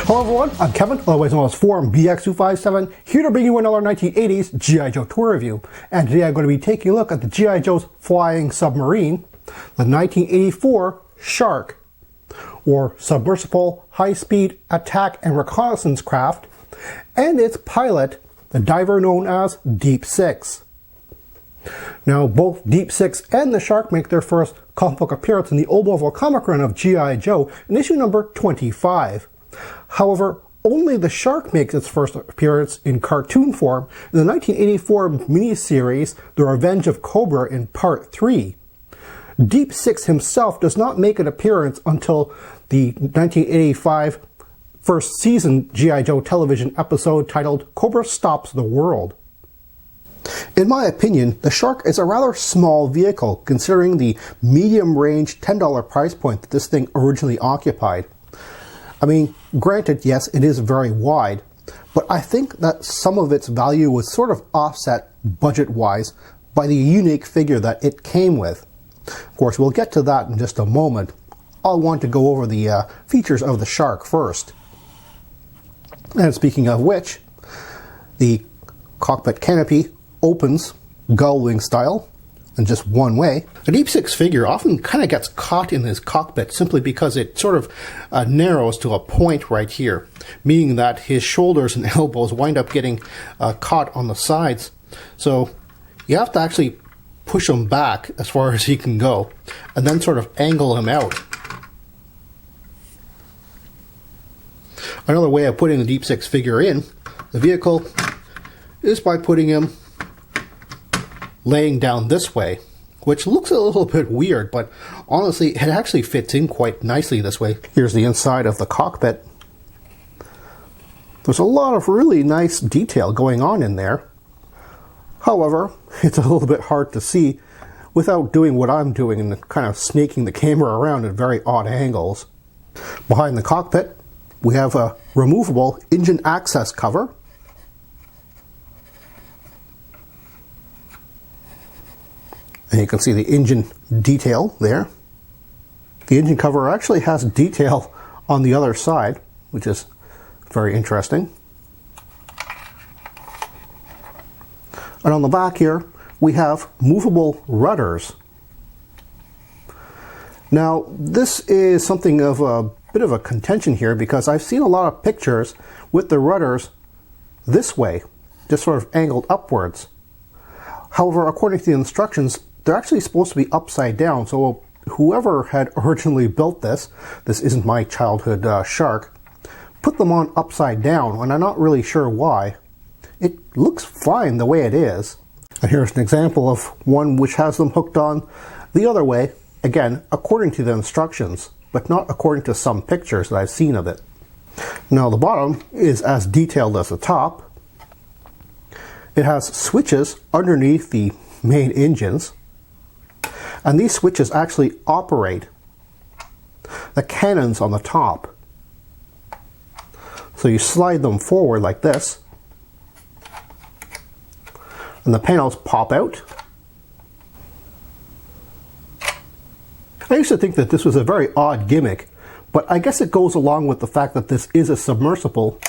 Hello everyone, I'm Kevin, otherwise known as Forum BX257, here to bring you another 1980s G.I. Joe tour review. And today I'm going to be taking a look at the G.I. Joe's flying submarine, the 1984 SHARC, or Submersible High-Speed Attack and Reconnaissance Craft, and its pilot, the diver known as Deep Six. Now, both Deep Six and the SHARC make their first comic book appearance in the Old Marvel comic run of G.I. Joe in issue number 25. However, only the SHARC makes its first appearance in cartoon form in the 1984 miniseries The Revenge of Cobra in Part 3. Deep Six himself does not make an appearance until the 1985 first season G.I. Joe television episode titled Cobra Stops the World. In my opinion, the SHARC is a rather small vehicle considering the medium-range $10 price point that this thing originally occupied. I mean, granted, yes, it is very wide, but I think that some of its value was sort of offset budget-wise by the unique figure that it came with. Of course, we'll get to that in just a moment. I'll want to go over the features of the SHARC first. And speaking of which, the cockpit canopy opens gull-wing style in just one way. A Deep Six figure often kind of gets caught in his cockpit simply because it sort of narrows to a point right here, meaning that his shoulders and elbows wind up getting caught on the sides. So you have to actually push him back as far as he can go and then sort of angle him out. Another way of putting the Deep Six figure in the vehicle is by putting him laying down this way, which looks a little bit weird, but honestly it actually fits in quite nicely this way. Here's the inside of the cockpit. There's a lot of really nice detail going on in there. However, it's a little bit hard to see without doing what I'm doing and kind of snaking the camera around at very odd angles. Behind the cockpit, we have a removable engine access cover. And you can see the engine detail there. The engine cover actually has detail on the other side, which is very interesting. And on the back here, we have movable rudders. Now, this is something of a bit of a contention here because I've seen a lot of pictures with the rudders this way, just sort of angled upwards. However, according to the instructions, they're actually supposed to be upside down, so whoever had originally built this isn't my childhood SHARC, put them on upside down, and I'm not really sure why. It looks fine the way it is. And here's an example of one which has them hooked on the other way, again, according to the instructions, but not according to some pictures that I've seen of it. Now the bottom is as detailed as the top. It has switches underneath the main engines, and these switches actually operate the cannons on the top. So you slide them forward like this, and the panels pop out. I used to think that this was a very odd gimmick, but I guess it goes along with the fact that this is a submersible,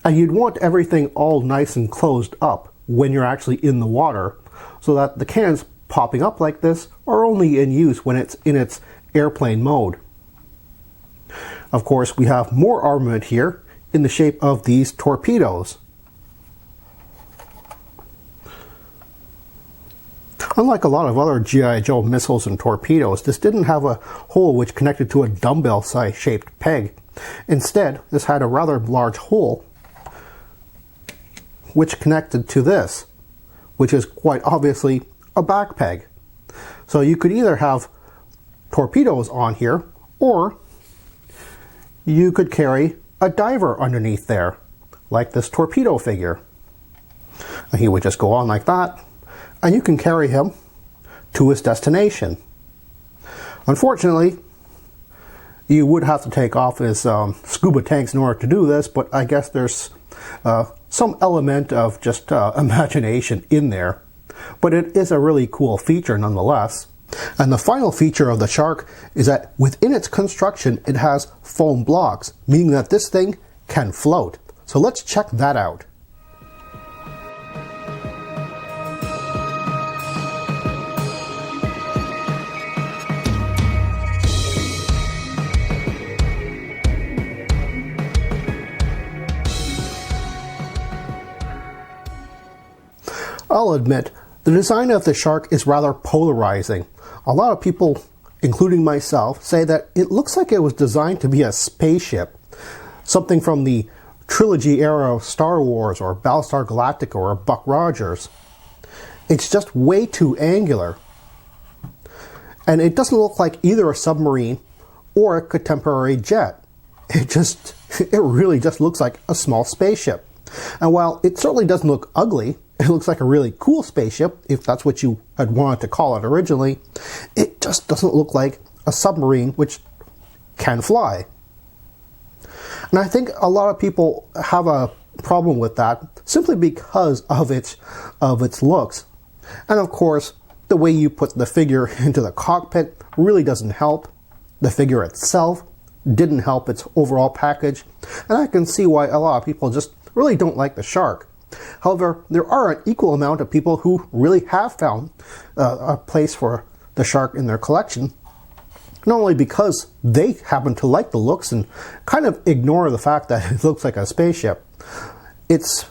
and you'd want everything all nice and closed up when you're actually in the water, so that the cannons popping up like this are only in use when it's in its airplane mode. Of course, we have more armament here in the shape of these torpedoes. Unlike a lot of other G.I. Joe missiles and torpedoes, this didn't have a hole which connected to a dumbbell-sized shaped peg. Instead, this had a rather large hole which connected to this, which is quite obviously a back peg. So you could either have torpedoes on here, or you could carry a diver underneath there, like this torpedo figure. And he would just go on like that, and you can carry him to his destination. Unfortunately, you would have to take off his scuba tanks in order to do this, but I guess there's some element of just imagination in there. But it is a really cool feature nonetheless. And the final feature of the SHARC is that within its construction it has foam blocks, meaning that this thing can float. So let's check that out. I'll admit, the design of the Shark is rather polarizing. A lot of people, including myself, say that it looks like it was designed to be a spaceship. Something from the trilogy era of Star Wars or Battlestar Galactica or Buck Rogers. It's just way too angular. And it doesn't look like either a submarine or a contemporary jet. It really just looks like a small spaceship. And while it certainly doesn't look ugly, it looks like a really cool spaceship, if that's what you had wanted to call it originally, it just doesn't look like a submarine which can fly. And I think a lot of people have a problem with that simply because of its looks. And of course, the way you put the figure into the cockpit really doesn't help. The figure itself didn't help its overall package. And I can see why a lot of people just really don't like the Shark. However, there are an equal amount of people who really have found a place for the Shark in their collection, not only because they happen to like the looks and kind of ignore the fact that it looks like a spaceship. It's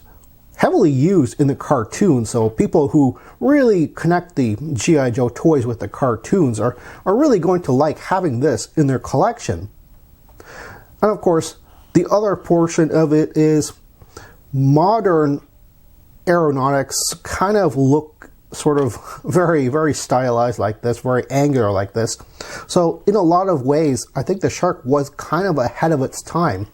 heavily used in the cartoons, so people who really connect the G.I. Joe toys with the cartoons are really going to like having this in their collection. And of course, the other portion of it is modern aeronautics kind of look sort of very, very stylized like this, very angular like this. So in a lot of ways, I think the Shark was kind of ahead of its time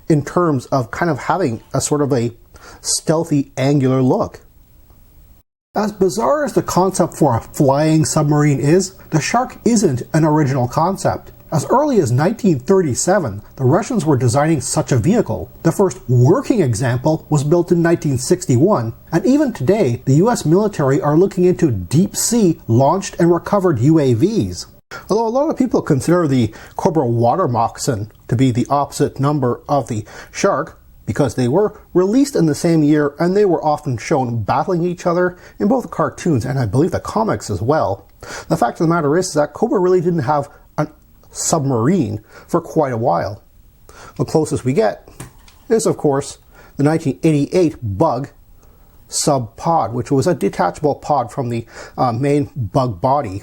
in terms of kind of having a sort of a stealthy, angular look. As bizarre as the concept for a flying submarine is, the Shark isn't an original concept. As early as 1937, the Russians were designing such a vehicle. The first working example was built in 1961, and even today, the US military are looking into deep-sea launched and recovered UAVs. Although a lot of people consider the Cobra water moccasin to be the opposite number of the Shark, because they were released in the same year and they were often shown battling each other in both the cartoons and I believe the comics as well. The fact of the matter is that Cobra really didn't have a submarine for quite a while. The closest we get is, of course, the 1988 Bug sub pod, which was a detachable pod from the main Bug body.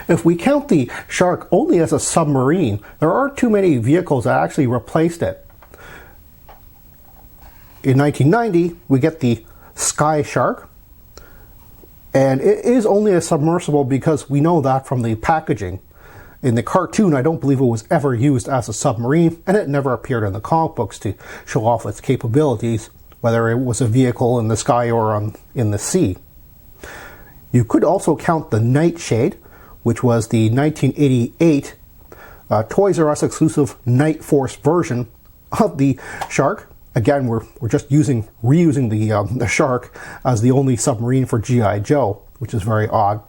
If we count the Shark only as a submarine, there aren't too many vehicles that actually replaced it. In 1990, we get the Sky Shark, and it is only a submersible because we know that from the packaging. In the cartoon, I don't believe it was ever used as a submarine, and it never appeared in the comic books to show off its capabilities, whether it was a vehicle in the sky or in the sea. You could also count the Nightshade, which was the 1988 Toys R Us exclusive Night Force version of the Shark. Again, we're just reusing the Shark as the only submarine for G.I. Joe, which is very odd.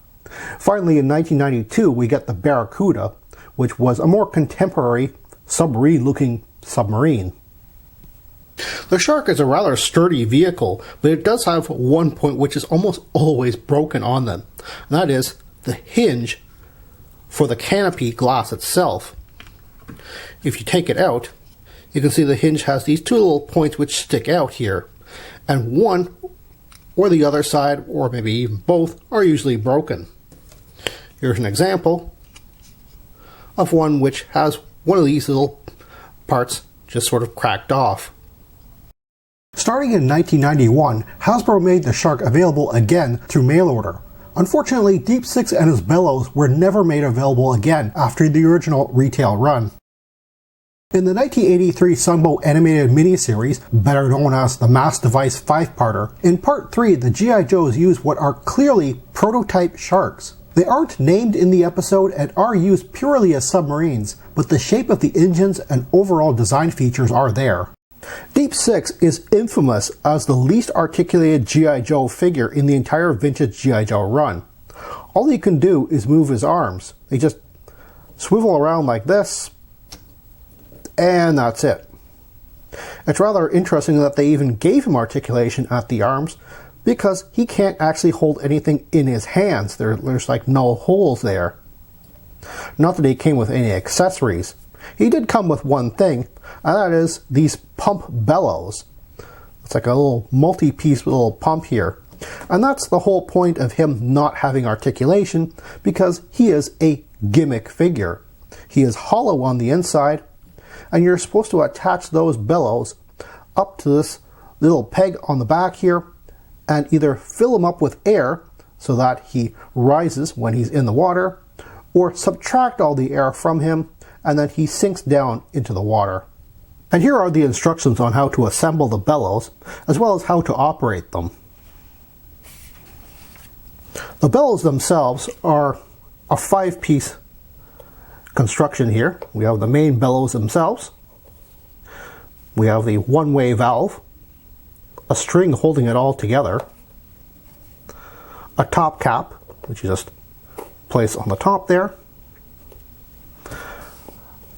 Finally, in 1992, we get the Barracuda, which was a more contemporary submarine-looking submarine. The Shark is a rather sturdy vehicle, but it does have one point which is almost always broken on them, and that is the hinge for the canopy glass itself. If you take it out, you can see the hinge has these two little points which stick out here, and one or the other side, or maybe even both, are usually broken. Here's an example of one which has one of these little parts just sort of cracked off. Starting in 1991, Hasbro made the Shark available again through mail order. Unfortunately, Deep Six and his Bellows were never made available again after the original retail run. In the 1983 Sunbow animated miniseries, better known as the Mass Device 5-parter, in Part 3 the G.I. Joes use what are clearly prototype Sharks. They aren't named in the episode and are used purely as submarines, but the shape of the engines and overall design features are there. Deep Six is infamous as the least articulated G.I. Joe figure in the entire vintage G.I. Joe run. All he can do is move his arms. They just swivel around like this, and that's it. It's rather interesting that they even gave him articulation at the arms, because he can't actually hold anything in his hands. There's like no holes there. Not that he came with any accessories. He did come with one thing, and that is these pump bellows. It's like a little multi-piece little pump here. And that's the whole point of him not having articulation, because he is a gimmick figure. He is hollow on the inside, and you're supposed to attach those bellows up to this little peg on the back here, and either fill him up with air so that he rises when he's in the water, or subtract all the air from him and then he sinks down into the water. And here are the instructions on how to assemble the bellows, as well as how to operate them. The bellows themselves are a 5-piece construction here. We have the main bellows themselves. We have the one-way valve, a string holding it all together, a top cap, which you just place on the top there,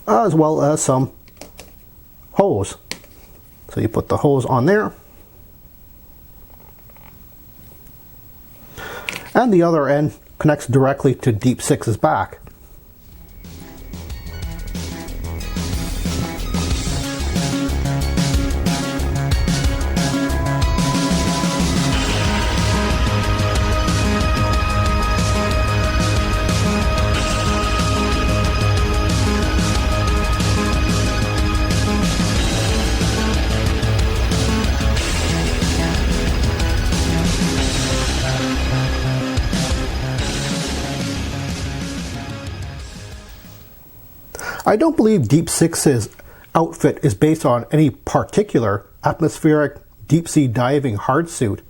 as well as some hose. So you put the hose on there, and the other end connects directly to Deep Six's back. I don't believe Deep Six's outfit is based on any particular atmospheric deep-sea diving hardsuit,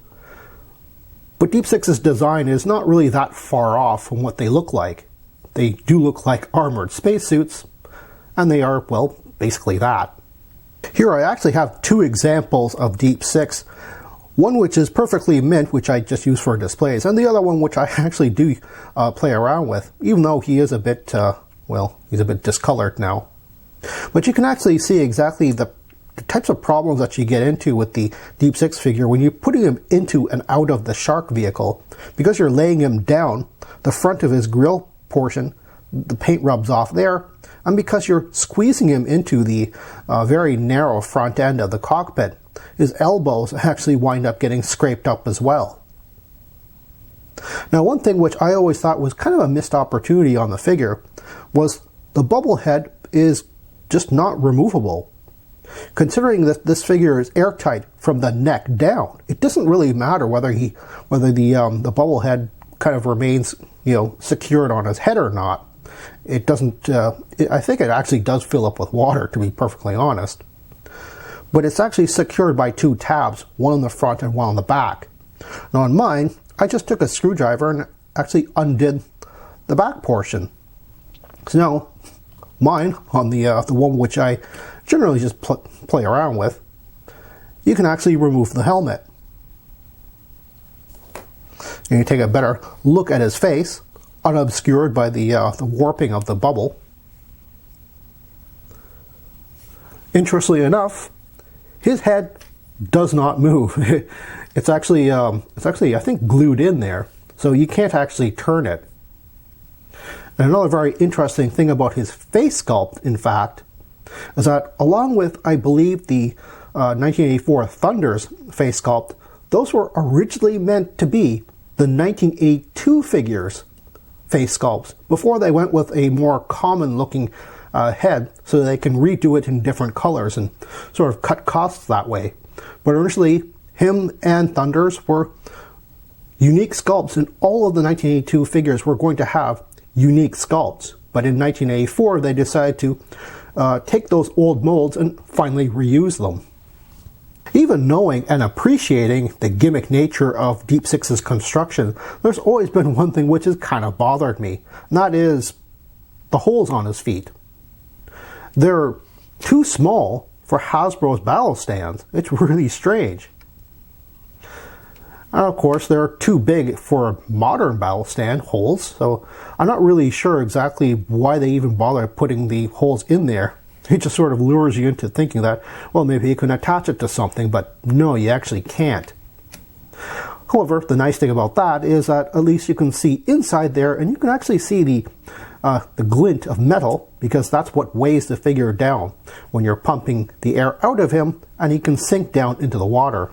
but Deep Six's design is not really that far off from what they look like. They do look like armored spacesuits, and they are, well, basically that. Here I actually have 2 examples of Deep Six, one which is perfectly mint, which I just use for displays, and the other one which I actually do play around with, even though he is a bit well, he's a bit discolored now. But you can actually see exactly the types of problems that you get into with the Deep Six figure when you're putting him into and out of the SHARC vehicle. Because you're laying him down, the front of his grill portion, the paint rubs off there, and because you're squeezing him into the very narrow front end of the cockpit, his elbows actually wind up getting scraped up as well. Now, one thing which I always thought was kind of a missed opportunity on the figure was the bubble head is just not removable. Considering that this figure is airtight from the neck down, it doesn't really matter whether the bubble head kind of remains, secured on his head or not. It doesn't. I think it actually does fill up with water, to be perfectly honest. But it's actually secured by 2 tabs, one on the front and one on the back. Now on mine, I just took a screwdriver and actually undid the back portion. So now, mine, on the one which I generally just play around with, you can actually remove the helmet. And you take a better look at his face, unobscured by the warping of the bubble. Interestingly enough, his head does not move. It's actually I think glued in there, so you can't actually turn it. And another very interesting thing about his face sculpt, in fact, is that along with, I believe, the 1984 Thunder's face sculpt, those were originally meant to be the 1982 figure's face sculpts before they went with a more common looking head so they can redo it in different colors and sort of cut costs that way. But initially, him and Thunder's were unique sculpts, and all of the 1982 figures were going to have unique sculpts. But in 1984, they decided to take those old molds and finally reuse them. Even knowing and appreciating the gimmick nature of Deep Six's construction, there's always been one thing which has kind of bothered me, and that is the holes on his feet. They're too small for Hasbro's battle stands. It's really strange. And of course, they're too big for modern battle stand holes, so I'm not really sure exactly why they even bother putting the holes in there. It just sort of lures you into thinking that, well, maybe you can attach it to something, but no, you actually can't. However, the nice thing about that is that at least you can see inside there, and you can actually see the glint of metal, because that's what weighs the figure down when you're pumping the air out of him, and he can sink down into the water.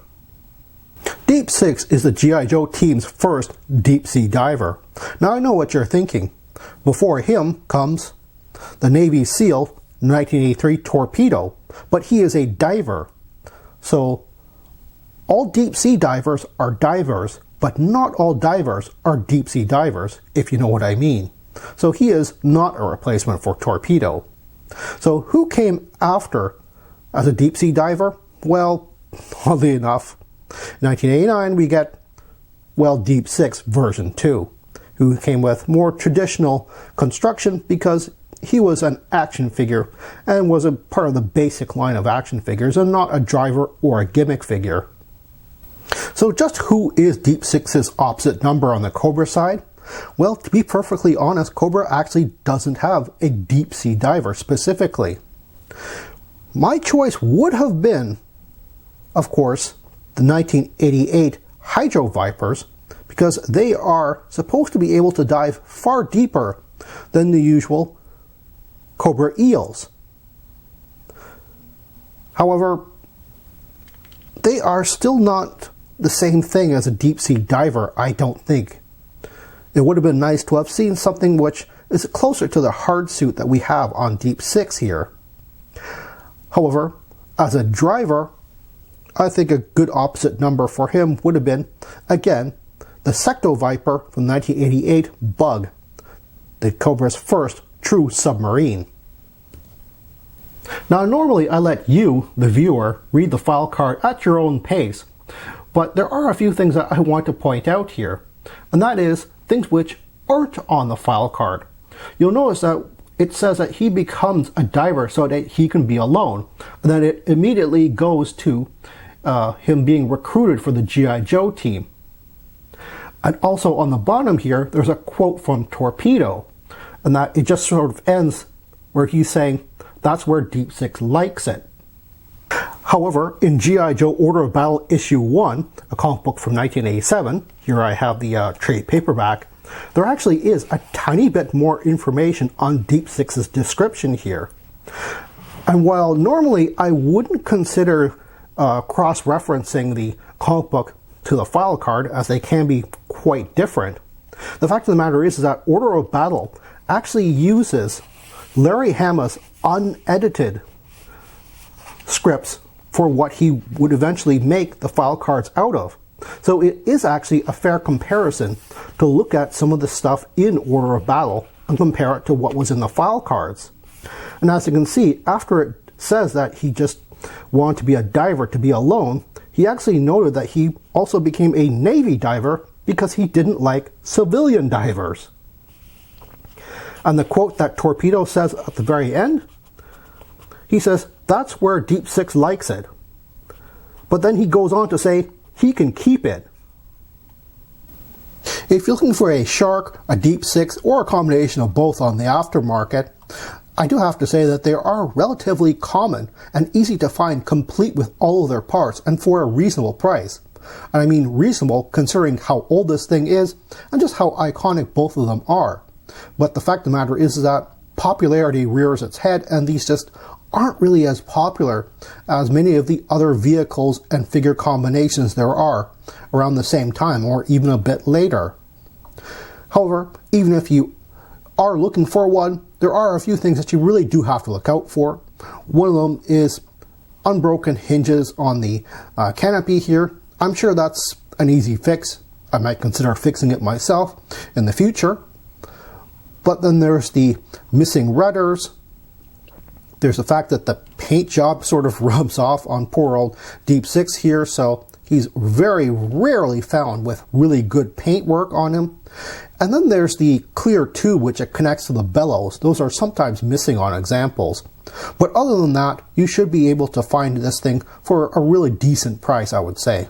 Deep Six is the G.I. Joe team's first deep sea diver. Now I know what you're thinking. Before him comes the Navy SEAL 1983 Torpedo, but he is a diver. So all deep sea divers are divers, but not all divers are deep sea divers, if you know what I mean. So he is not a replacement for Torpedo. So who came after as a deep sea diver? Well, oddly enough, in 1989 we get, well, Deep Six version 2, who came with more traditional construction because he was an action figure and was a part of the basic line of action figures and not a driver or a gimmick figure. So just who is Deep Six's opposite number on the Cobra side? Well, to be perfectly honest, Cobra actually doesn't have a deep sea diver specifically. My choice would have been, of course, the 1988 Hydro Vipers, because they are supposed to be able to dive far deeper than the usual Cobra eels. However, they are still not the same thing as a deep sea diver, I don't think. It would have been nice to have seen something which is closer to the hard suit that we have on Deep Six here. However, as a driver, I think a good opposite number for him would have been, again, the Secto Viper from 1988 Bug, the Cobra's first true submarine. Now normally I let you, the viewer, read the file card at your own pace, but there are a few things that I want to point out here, and that is things which aren't on the file card. You'll notice that it says that he becomes a diver so that he can be alone, and then it immediately goes to him being recruited for the G.I. Joe team. And also on the bottom here, there's a quote from Torpedo, and that it just sort of ends where he's saying, that's where Deep Six likes it. However, in G.I. Joe Order of Battle Issue 1, a comic book from 1987, here I have the trade paperback, there actually is a tiny bit more information on Deep Six's description here. And while normally I wouldn't consider cross-referencing the comic book to the file card, as they can be quite different, the fact of the matter is that Order of Battle actually uses Larry Hama's unedited scripts for what he would eventually make the file cards out of. So it is actually a fair comparison to look at some of the stuff in Order of Battle and compare it to what was in the file cards. And as you can see, after it says that he just wanted to be a diver to be alone, he actually noted that he also became a Navy diver because he didn't like civilian divers. And the quote that Torpedo says at the very end, he says, that's where Deep Six likes it. But then he goes on to say, he can keep it. If you're looking for a SHARC, a Deep Six, or a combination of both on the aftermarket, I do have to say that they are relatively common and easy to find, complete with all of their parts and for a reasonable price. And I mean reasonable considering how old this thing is and just how iconic both of them are. But the fact of the matter is that popularity rears its head, and these just aren't really as popular as many of the other vehicles and figure combinations there are around the same time or even a bit later. However, even if you are looking for one, there are a few things that you really do have to look out for. One of them is unbroken hinges on the canopy here. I'm sure that's an easy fix. I might consider fixing it myself in the future. But then there's the missing rudders. There's the fact that the paint job sort of rubs off on poor old Deep Six here, so he's very rarely found with really good paint work on him. And then there's the clear tube which it connects to the bellows. Those are sometimes missing on examples. But other than that, you should be able to find this thing for a really decent price, I would say.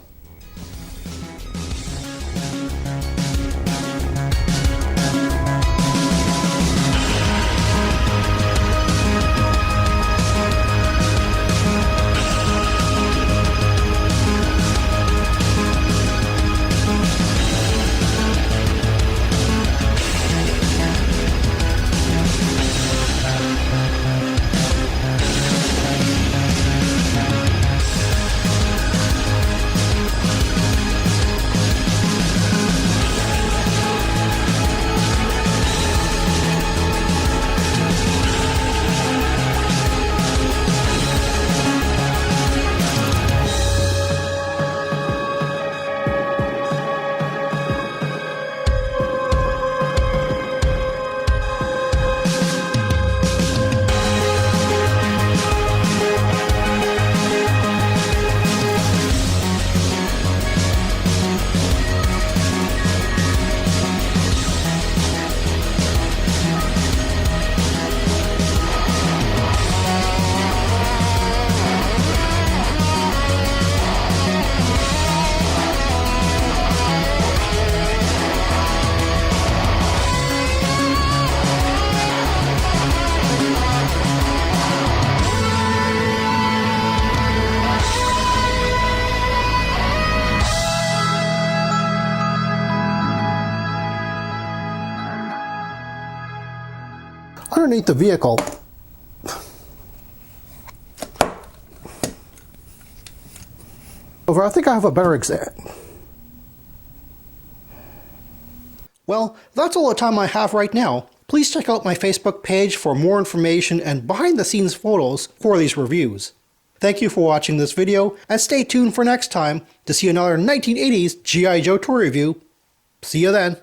underneath the vehicle, I think I have a better example. Well, that's all the time I have right now. Please check out my Facebook page for more information and behind the scenes photos for these reviews. Thank you for watching this video, and stay tuned for next time to see another 1980s G.I. Joe toy review. See you then.